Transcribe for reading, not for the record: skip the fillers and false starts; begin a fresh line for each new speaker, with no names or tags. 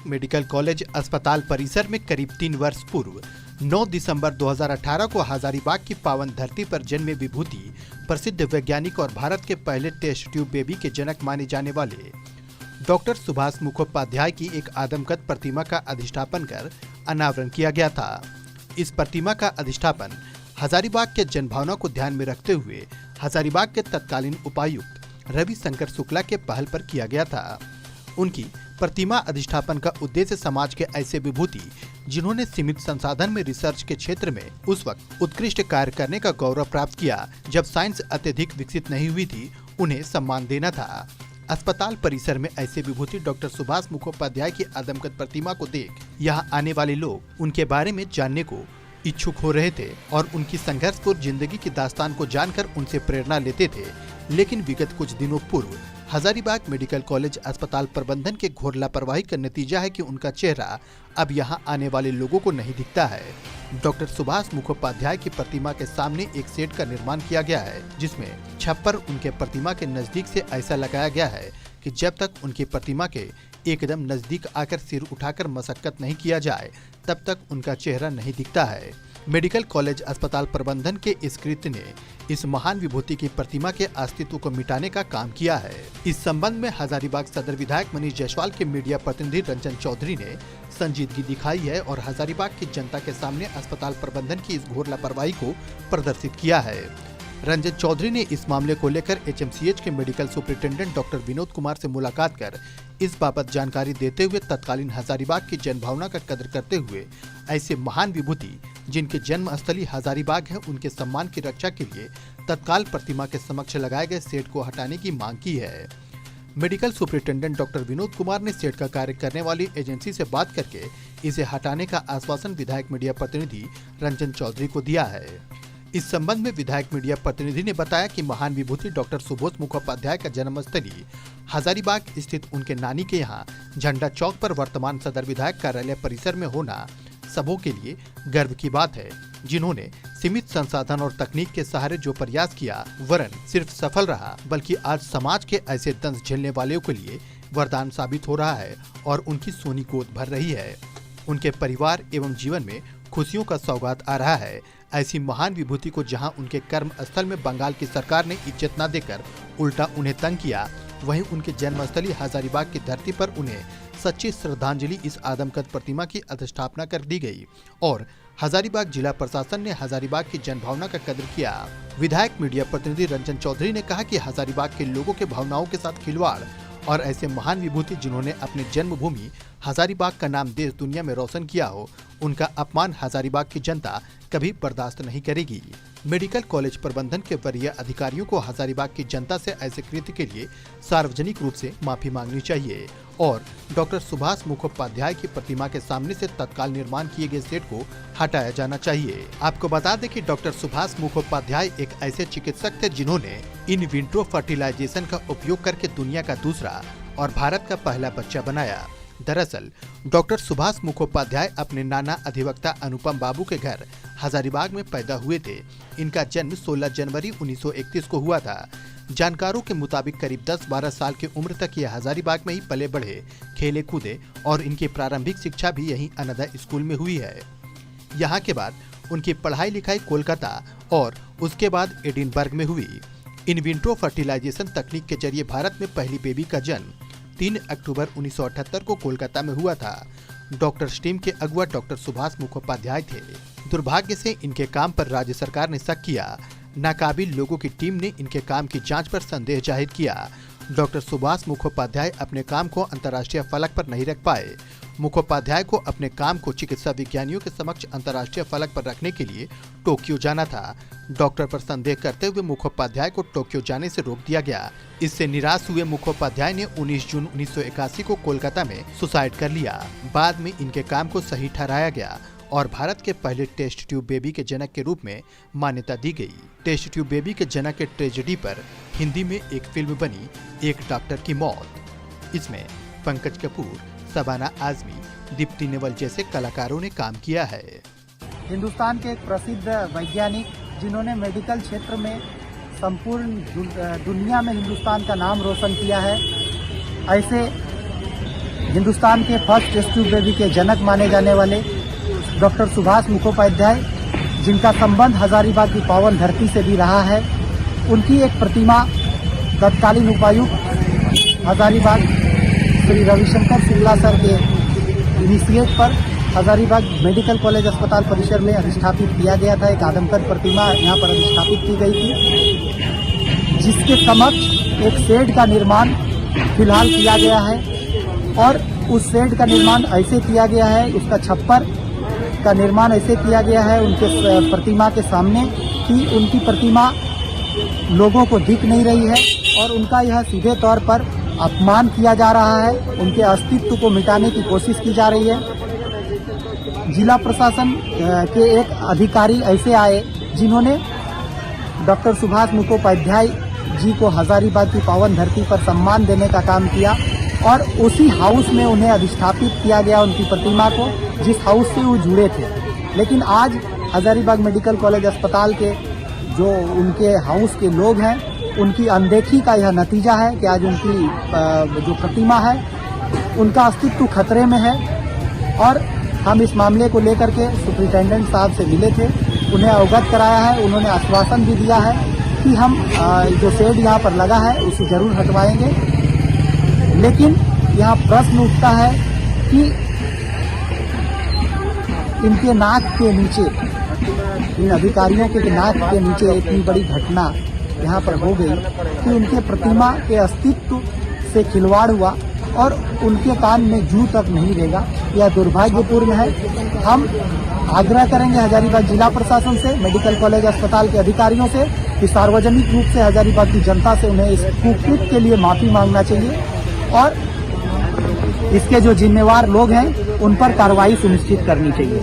Medical college अस्पताल परिसर में करीब 3 वर्ष पूर्व 9 दिसंबर 2018 को हजारीबाग की पावन धरती पर जन्मे विभूति प्रसिद्ध वैज्ञानिक और भारत के पहले टेस्ट ट्यूब बेबी के जनक माने जाने वाले डॉक्टर सुभाष मुखोपाध्याय की एक आदमकद प्रतिमा का अधिष्ठापन कर अनावरण किया गया था। इस प्रतिमा का अधिष्ठापन हजारीबाग के जनभावना को ध्यान में रखते हुए हजारीबाग के तत्कालीन उपायुक्त रविशंकर शुक्ला के पहल पर किया गया था। उनकी प्रतिमा अधिष्ठापन का उद्देश्य समाज के ऐसे विभूति जिन्होंने सीमित संसाधन में रिसर्च के क्षेत्र में उस वक्त उत्कृष्ट कार्य करने का गौरव प्राप्त किया जब साइंस अत्यधिक विकसित नहीं हुई थी, उन्हें सम्मान देना था। अस्पताल परिसर में ऐसे विभूति डॉक्टर सुभाष मुखोपाध्याय की आदमकद प्रतिमा को देख यहाँ आने वाले लोग उनके बारे में जानने को इच्छुक हो रहे थे और उनकी संघर्षपूर्ण जिंदगी की दास्तान को जानकर उनसे प्रेरणा लेते थे। लेकिन विगत कुछ दिनों पूर्व हजारीबाग मेडिकल कॉलेज अस्पताल प्रबंधन के घोर लापरवाही का नतीजा है कि उनका चेहरा अब यहाँ आने वाले लोगों को नहीं दिखता है। डॉक्टर सुभाष मुखोपाध्याय की प्रतिमा के सामने एक सेट का निर्माण किया गया है, जिसमें छप्पर उनके प्रतिमा के नजदीक से ऐसा लगाया गया है कि जब तक उनकी प्रतिमा के एकदम नजदीक आकर सिर उठाकर मशक्कत नहीं किया जाए तब तक उनका चेहरा नहीं दिखता है। मेडिकल कॉलेज अस्पताल प्रबंधन के इस कृत्य ने इस महान विभूति की प्रतिमा के अस्तित्व को मिटाने का काम किया है। इस संबंध में हजारीबाग सदर विधायक मनीष जायसवाल के मीडिया प्रतिनिधि रंजन चौधरी ने संजीदगी दिखाई है और हजारीबाग की जनता के सामने अस्पताल प्रबंधन की इस घोर लापरवाही को प्रदर्शित किया है। रंजन चौधरी ने इस मामले को लेकर एचएमसीएच के medical superintendent doctor Vinod Kumar से मुलाकात कर इस बाबत जानकारी देते हुए तत्कालीन हजारीबाग की जनभावना का कदर करते हुए ऐसे महान विभूति जिनके जन्म स्थली हजारीबाग है उनके सम्मान की रक्षा के लिए तत्काल प्रतिमा के समक्ष लगाए गए सेट को हटाने की मांग की है। Medical superintendent doctor Vinod Kumar ने सेट का कार्य करने वाली एजेंसी से बात करके इसे हटाने का आश्वासन विधायक मीडिया प्रतिनिधि रंजन चौधरी को दिया है। इस संबंध में विधायक मीडिया प्रतिनिधि ने बताया कि महान विभूति डॉक्टर सुभाष मुखोपाध्याय का जन्मस्थली हजारीबाग स्थित उनके नानी के यहाँ झंडा चौक पर वर्तमान सदर विधायक कार्यालय परिसर में होना सबों के लिए गर्व की बात है, जिन्होंने सीमित संसाधन और तकनीक के सहारे जो प्रयास किया वरन सिर्फ सफल रहा बल्कि आज समाज के ऐसे दंश झेलने वालों के लिए वरदान साबित हो रहा है और उनकी सोनी गोद भर रही है। उनके परिवार एवं जीवन में खुशियों का सौगात आ रहा है। ऐसी महान विभूति को जहां उनके कर्म स्थल में बंगाल की सरकार ने इज्जत न देकर उल्टा उन्हें तंग किया, वहीं उनके जन्मस्थली हजारीबाग की धरती पर उन्हें सच्ची श्रद्धांजलि इस आदमकद प्रतिमा की अधिष्ठापना कर दी गई और हजारीबाग जिला प्रशासन ने हजारीबाग की जनभावना का कदर किया। विधायक मीडिया प्रतिनिधि रंजन चौधरी ने कहा कि हजारीबाग के लोगों के भावनाओं के साथ खिलवाड़ और ऐसे महान विभूति जिन्होंने अपने जन्मभूमि हजारीबाग का नाम देश दुनिया में रोशन किया हो, उनका अपमान हजारीबाग की जनता कभी बर्दाश्त नहीं करेगी। मेडिकल कॉलेज प्रबंधन के वरीय अधिकारियों को हजारीबाग की जनता से ऐसे कृत्य के लिए सार्वजनिक रूप से माफी मांगनी चाहिए और डॉक्टर सुभाष मुखोपाध्याय की प्रतिमा के सामने से तत्काल निर्माण किए गए सेट को हटाया जाना चाहिए। आपको बता दें कि डॉक्टर सुभाष मुखोपाध्याय एक ऐसे चिकित्सक थे जिन्होंने इन विट्रो फर्टिलाइजेशन का उपयोग करके दुनिया का दूसरा और भारत का पहला बच्चा बनाया। दरअसल डॉक्टर सुभाष मुखोपाध्याय अपने नाना अधिवक्ता अनुपम बाबू के घर हजारीबाग में पैदा हुए थे। इनका जन्म 16 जनवरी 1931 को हुआ था। जानकारों के मुताबिक करीब 10-12 साल की उम्र तक ये हजारीबाग में ही पले बढ़े, खेले कूदे और इनकी प्रारंभिक शिक्षा भी यहीं अनदा स्कूल में हुई है। यहाँ के बाद उनकी पढ़ाई लिखाई कोलकाता और उसके बाद एडिनबर्ग में हुई। इन विट्रो फर्टिलाइजेशन तकनीक के जरिए भारत में पहली बेबी का जन्म 3 अक्टूबर 1978 को कोलकाता में हुआ था। डॉक्टर स्टीम के अगुआ डॉक्टर सुभाष मुखोपाध्याय थे। दुर्भाग्य से इनके काम पर राज्य सरकार ने शक किया। नाकाबिल लोगों की टीम ने इनके काम की जांच पर संदेह जाहिर किया। डॉक्टर सुभाष मुखोपाध्याय अपने काम को अंतर्राष्ट्रीय फलक पर नहीं रख पाए। मुखोपाध्याय को अपने काम को चिकित्सा विज्ञानियों के समक्ष अंतर्राष्ट्रीय फलक पर रखने के लिए टोक्यो जाना था। डॉक्टर पर संदेह करते हुए मुखोपाध्याय को टोक्यो जाने से रोक दिया गया। इससे निराश हुए मुखोपाध्याय ने 19 जून 1981 को कोलकाता में सुसाइड कर लिया। बाद में इनके काम को सही ठहराया गया और भारत के पहले टेस्ट ट्यूब बेबी के जनक के रूप में मान्यता दी गई। टेस्ट ट्यूब बेबी के जनक के ट्रेजेडी पर हिंदी में एक फिल्म बनी, एक डॉक्टर की मौत। इसमें पंकज कपूर, शबाना आजमी, दीप्ति नेवल जैसे कलाकारों ने काम किया है।
हिंदुस्तान के एक प्रसिद्ध वैज्ञानिक जिन्होंने मेडिकल क्षेत्र में संपूर्ण दुनिया में हिंदुस्तान का नाम रोशन किया है, ऐसे हिंदुस्तान के फर्स्ट टेस्ट ट्यूब बेबी के जनक माने जाने वाले डॉक्टर सुभाष मुखोपाध्याय, जिनका संबंध हजारीबाग की पावन धरती से भी रहा है, उनकी एक प्रतिमा तत्कालीन उपायुक्त हजारीबाग श्री रविशंकर शुक्ला सर के इनिशिएट पर हजारीबाग मेडिकल कॉलेज अस्पताल परिसर में अधिष्ठापित किया गया था। एक आदमकद प्रतिमा यहाँ पर अधिष्ठापित की गई थी, जिसके समक्ष एक शेड का निर्माण फिलहाल किया गया है। और उस शेड का निर्माण ऐसे किया गया है, उसका छप्पर का निर्माण ऐसे किया गया है उनके प्रतिमा के सामने कि उनकी प्रतिमा लोगों को दिख नहीं रही है और उनका यह सीधे तौर पर अपमान किया जा रहा है। उनके अस्तित्व को मिटाने की कोशिश की जा रही है। जिला प्रशासन के एक अधिकारी ऐसे आए जिन्होंने डॉक्टर सुभाष मुखोपाध्याय जी को हजारीबाग की पावन धरती पर सम्मान देने का काम किया और उसी हाउस में उन्हें अधिष्ठापित किया गया, उनकी प्रतिमा को, जिस हाउस से वो जुड़े थे। लेकिन आज हजारीबाग मेडिकल कॉलेज अस्पताल के जो उनके हाउस के लोग हैं, उनकी अनदेखी का यह नतीजा है कि आज उनकी जो प्रतिमा है उनका अस्तित्व खतरे में है। और हम इस मामले को लेकर के सुपरिटेंडेंट साहब से मिले थे, उन्हें अवगत कराया है। उन्होंने आश्वासन भी दिया है कि हम जो शेड यहाँ पर लगा है उसे जरूर हटवाएंगे। लेकिन यहाँ प्रश्न उठता है कि इनके नाक के नीचे, इन अधिकारियों के नाक के नीचे इतनी बड़ी घटना यहाँ पर हो गई कि उनके प्रतिमा के अस्तित्व से खिलवाड़ हुआ और उनके कान में जूं तक नहीं रहेगा। यह दुर्भाग्यपूर्ण है। हम आग्रह करेंगे हजारीबाग जिला प्रशासन से, मेडिकल कॉलेज अस्पताल के अधिकारियों से कि सार्वजनिक रूप से हजारीबाग की जनता से उन्हें इस कुकृत्य के लिए माफी मांगना चाहिए और इसके जो जिम्मेवार लोग हैं उन पर कार्रवाई सुनिश्चित करनी चाहिए।